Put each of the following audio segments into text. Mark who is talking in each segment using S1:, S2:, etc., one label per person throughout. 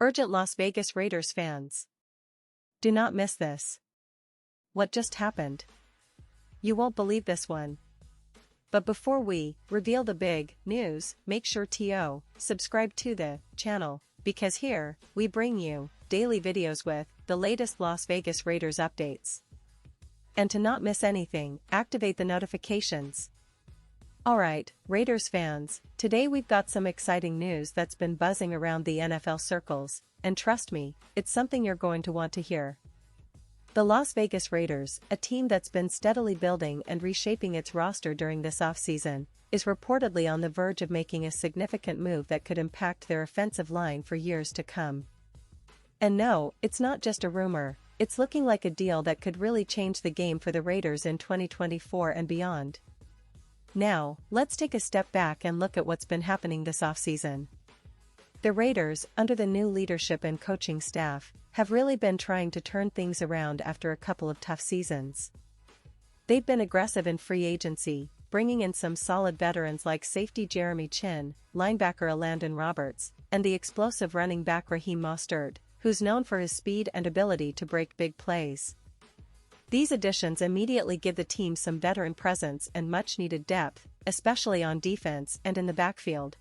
S1: Urgent Las Vegas Raiders fans. Do not miss this. What just happened? You won't believe this one. But before we reveal the big news, make sure to subscribe to the channel, because here, we bring you daily videos with the latest Las Vegas Raiders updates. And to not miss anything, activate the notifications. Alright, Raiders fans, today we've got some exciting news that's been buzzing around the NFL circles, and trust me, it's something you're going to want to hear. The Las Vegas Raiders, a team that's been steadily building and reshaping its roster during this offseason, is reportedly on the verge of making a significant move that could impact their offensive line for years to come. And no, it's not just a rumor, it's looking like a deal that could really change the game for the Raiders in 2024 and beyond. Now, let's take a step back and look at what's been happening this offseason. The Raiders, under the new leadership and coaching staff, have really been trying to turn things around after a couple of tough seasons. They've been aggressive in free agency, bringing in some solid veterans like safety Jeremy Chin, linebacker Elandon Roberts, and the explosive running back Raheem Mostert, who's known for his speed and ability to break big plays. These additions immediately give the team some veteran presence and much-needed depth, especially on defense and in the backfield.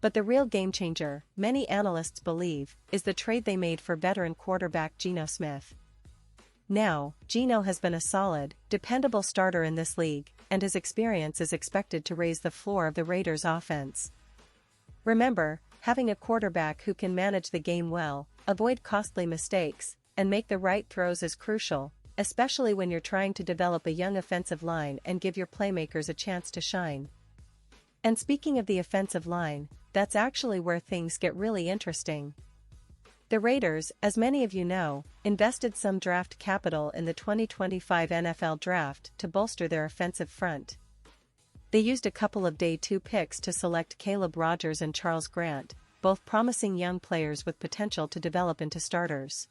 S1: But the real game-changer, many analysts believe, is the trade they made for veteran quarterback Geno Smith. Now, Geno has been a solid, dependable starter in this league, and his experience is expected to raise the floor of the Raiders' offense. Remember, having a quarterback who can manage the game well, avoid costly mistakes, and make the right throws is crucial, especially when you're trying to develop a young offensive line and give your playmakers a chance to shine. And speaking of the offensive line, that's actually where things get really interesting. The Raiders, as many of you know, invested some draft capital in the 2025 NFL Draft to bolster their offensive front. They used a couple of day 2 picks to select Caleb Rogers and Charles Grant, both promising young players with potential to develop into starters.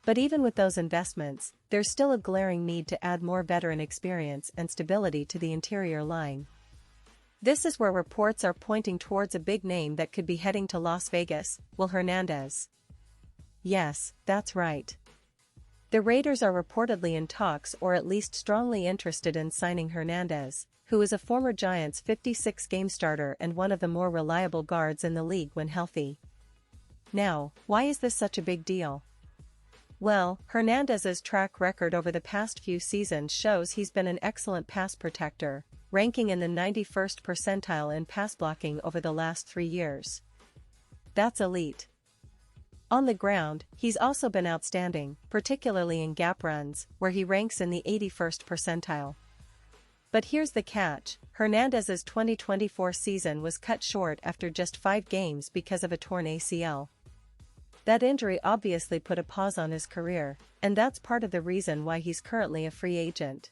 S1: But even with those investments, there's still a glaring need to add more veteran experience and stability to the interior line. This is where reports are pointing towards a big name that could be heading to Las Vegas, Will Hernandez. Yes, that's right. The Raiders are reportedly in talks or at least strongly interested in signing Hernandez, who is a former Giants 56-game starter and one of the more reliable guards in the league when healthy. Now, why is this such a big deal? Well, Hernandez's track record over the past few seasons shows he's been an excellent pass protector, ranking in the 91st percentile in pass blocking over the last 3 years. That's elite. On the ground, he's also been outstanding, particularly in gap runs, where he ranks in the 81st percentile. But here's the catch, Hernandez's 2024 season was cut short after just 5 games because of a torn ACL. That injury obviously put a pause on his career, and that's part of the reason why he's currently a free agent.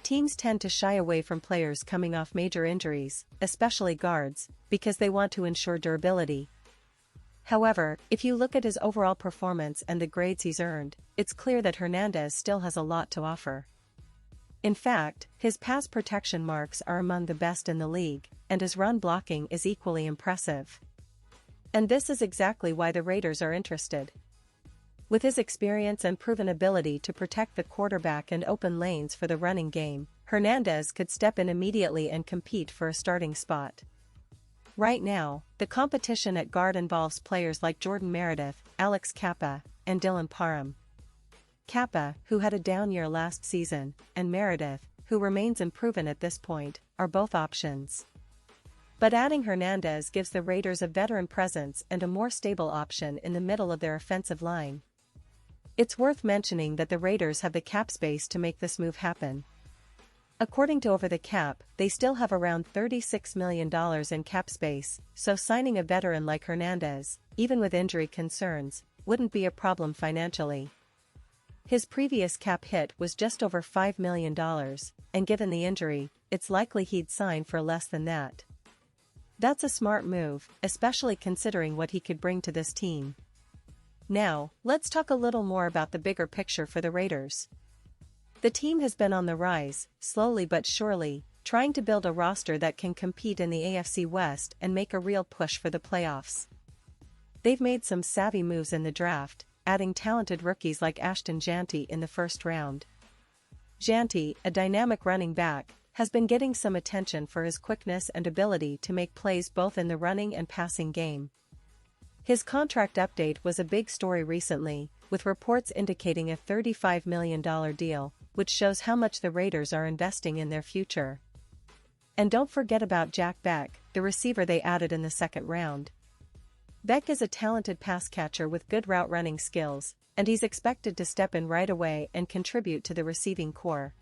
S1: Teams tend to shy away from players coming off major injuries, especially guards, because they want to ensure durability. However, if you look at his overall performance and the grades he's earned, it's clear that Hernandez still has a lot to offer. In fact, his pass protection marks are among the best in the league, and his run blocking is equally impressive. And this is exactly why the Raiders are interested. With his experience and proven ability to protect the quarterback and open lanes for the running game, Hernandez could step in immediately and compete for a starting spot. Right now, the competition at guard involves players like Jordan Meredith, Alex Kappa, and Dylan Parham. Kappa, who had a down year last season, and Meredith, who remains unproven at this point, are both options. But adding Hernandez gives the Raiders a veteran presence and a more stable option in the middle of their offensive line. It's worth mentioning that the Raiders have the cap space to make this move happen. According to Over the Cap, they still have around $36 million in cap space, so signing a veteran like Hernandez, even with injury concerns, wouldn't be a problem financially. His previous cap hit was just over $5 million, and given the injury, it's likely he'd sign for less than that. That's a smart move, especially considering what he could bring to this team. Now, let's talk a little more about the bigger picture for the Raiders. The team has been on the rise, slowly but surely, trying to build a roster that can compete in the AFC West and make a real push for the playoffs. they've made some savvy moves in the draft, adding talented rookies like Ashton Janty in the first round. Janty, a dynamic running back, has been getting some attention for his quickness and ability to make plays both in the running and passing game. His contract update was a big story recently, with reports indicating a $35 million deal, which shows how much the Raiders are investing in their future. And don't forget about Jack Beck, the receiver they added in the second round. Beck is a talented pass catcher with good route running skills, and he's expected to step in right away and contribute to the receiving core.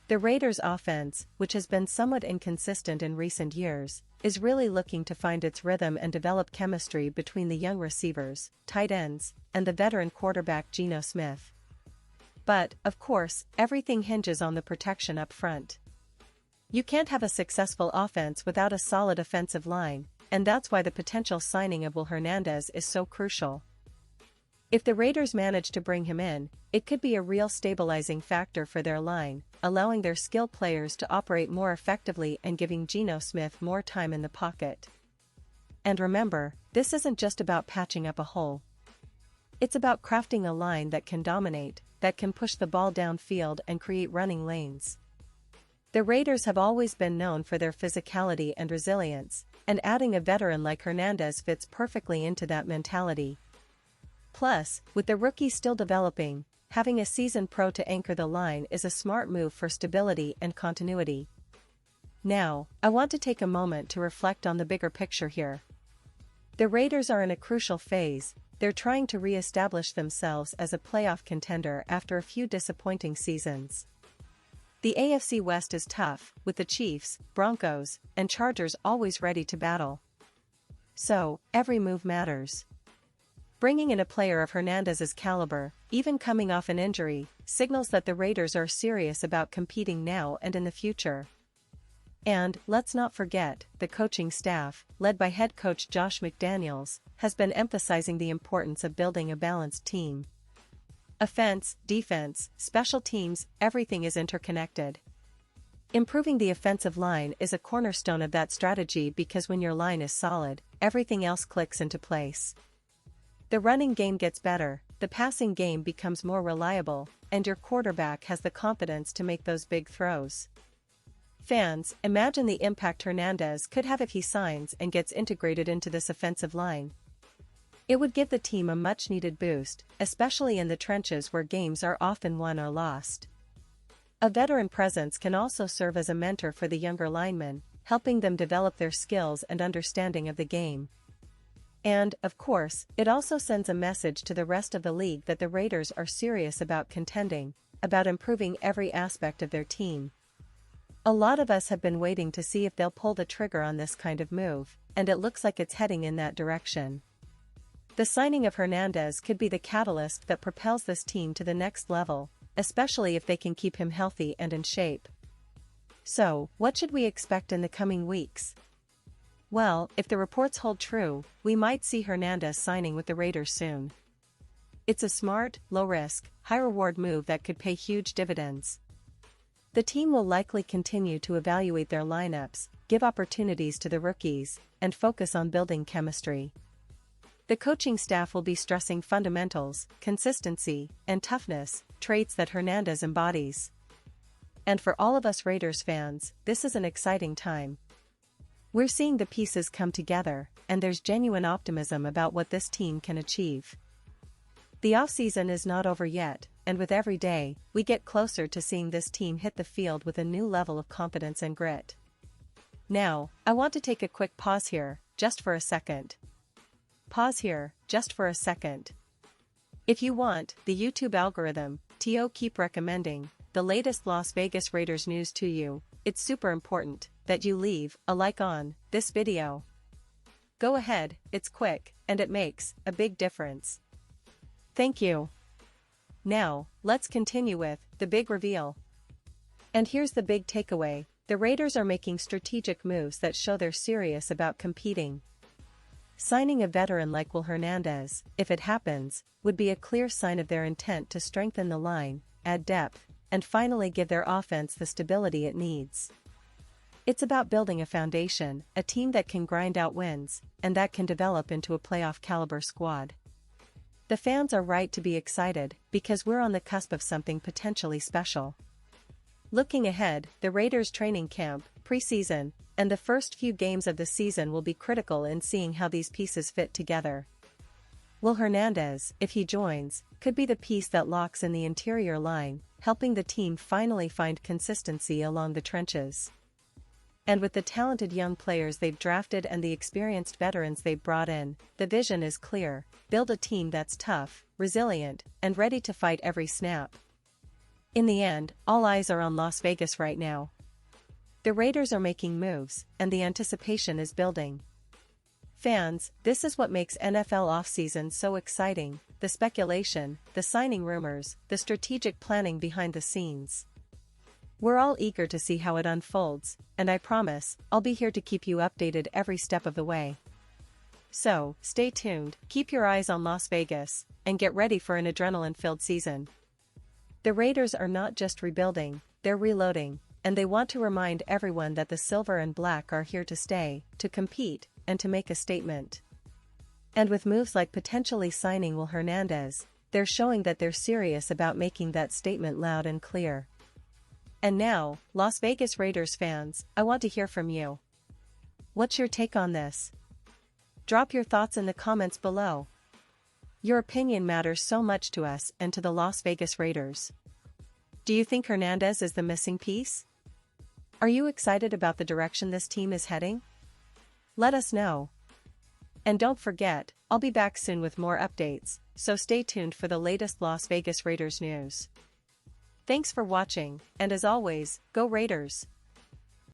S1: The Raiders' offense, which has been somewhat inconsistent in recent years, is really looking to find its rhythm and develop chemistry between the young receivers, tight ends, and the veteran quarterback Geno Smith. But, of course, everything hinges on the protection up front. You can't have a successful offense without a solid offensive line, and that's why the potential signing of Will Hernandez is so crucial. If the Raiders manage to bring him in, it could be a real stabilizing factor for their line, allowing their skilled players to operate more effectively and giving Geno Smith more time in the pocket. And remember, this isn't just about patching up a hole. It's about crafting a line that can dominate, that can push the ball downfield and create running lanes. The Raiders have always been known for their physicality and resilience, and adding a veteran like Hernandez fits perfectly into that mentality. Plus, with the rookie still developing, having a seasoned pro to anchor the line is a smart move for stability and continuity. Now, I want to take a moment to reflect on the bigger picture here. The Raiders are in a crucial phase. They're trying to re-establish themselves as a playoff contender after a few disappointing seasons. The AFC West is tough, with the Chiefs, Broncos, and Chargers always ready to battle. So, every move matters. Bringing in a player of Hernandez's caliber, even coming off an injury, signals that the Raiders are serious about competing now and in the future. And, let's not forget, the coaching staff, led by head coach Josh McDaniels, has been emphasizing the importance of building a balanced team. Offense, defense, special teams, everything is interconnected. Improving the offensive line is a cornerstone of that strategy because when your line is solid, everything else clicks into place. The running game gets better, the passing game becomes more reliable, and your quarterback has the confidence to make those big throws. Fans, imagine the impact Hernandez could have if he signs and gets integrated into this offensive line. It would give the team a much-needed boost, especially in the trenches where games are often won or lost. A veteran presence can also serve as a mentor for the younger linemen, helping them develop their skills and understanding of the game. And, of course, it also sends a message to the rest of the league that the Raiders are serious about contending, about improving every aspect of their team. A lot of us have been waiting to see if they'll pull the trigger on this kind of move, and it looks like it's heading in that direction. The signing of Hernandez could be the catalyst that propels this team to the next level, especially if they can keep him healthy and in shape. So, what should we expect in the coming weeks? Well, if the reports hold true, we might see Hernandez signing with the Raiders soon. It's a smart, low-risk, high-reward move that could pay huge dividends. The team will likely continue to evaluate their lineups, give opportunities to the rookies, and focus on building chemistry. The coaching staff will be stressing fundamentals, consistency, and toughness, traits that Hernandez embodies. And for all of us Raiders fans, this is an exciting time. We're seeing the pieces come together, and there's genuine optimism about what this team can achieve. The offseason is not over yet, and with every day, we get closer to seeing this team hit the field with a new level of confidence and grit. Now, I want to take a quick pause here, just for a second. Pause here, just for a second. If you want the YouTube algorithm to keep recommending the latest Las Vegas Raiders news to you, it's super important that you leave a like on this video. Go ahead, it's quick, and it makes a big difference. Thank you. Now, let's continue with the big reveal. And here's the big takeaway: the Raiders are making strategic moves that show they're serious about competing. Signing a veteran like Will Hernandez, if it happens, would be a clear sign of their intent to strengthen the line, add depth, and finally give their offense the stability it needs. It's about building a foundation, a team that can grind out wins, and that can develop into a playoff-caliber squad. The fans are right to be excited, because we're on the cusp of something potentially special. Looking ahead, the Raiders' training camp, preseason, and the first few games of the season will be critical in seeing how these pieces fit together. Will Hernandez, if he joins, could be the piece that locks in the interior line, helping the team finally find consistency along the trenches. And with the talented young players they've drafted and the experienced veterans they've brought in, the vision is clear: build a team that's tough, resilient, and ready to fight every snap. In the end, all eyes are on Las Vegas right now. The Raiders are making moves, and the anticipation is building. Fans, this is what makes NFL offseason so exciting: the speculation, the signing rumors, the strategic planning behind the scenes. We're all eager to see how it unfolds, and I promise, I'll be here to keep you updated every step of the way. So, stay tuned, keep your eyes on Las Vegas, and get ready for an adrenaline-filled season. The Raiders are not just rebuilding, they're reloading, and they want to remind everyone that the silver and black are here to stay, to compete, and to make a statement. And with moves like potentially signing Will Hernandez, they're showing that they're serious about making that statement loud and clear. And now, Las Vegas Raiders fans, I want to hear from you. What's your take on this? Drop your thoughts in the comments below. Your opinion matters so much to us and to the Las Vegas Raiders. Do you think Hernandez is the missing piece? Are you excited about the direction this team is heading? Let us know. And don't forget, I'll be back soon with more updates, so stay tuned for the latest Las Vegas Raiders news. Thanks for watching, and as always, go Raiders!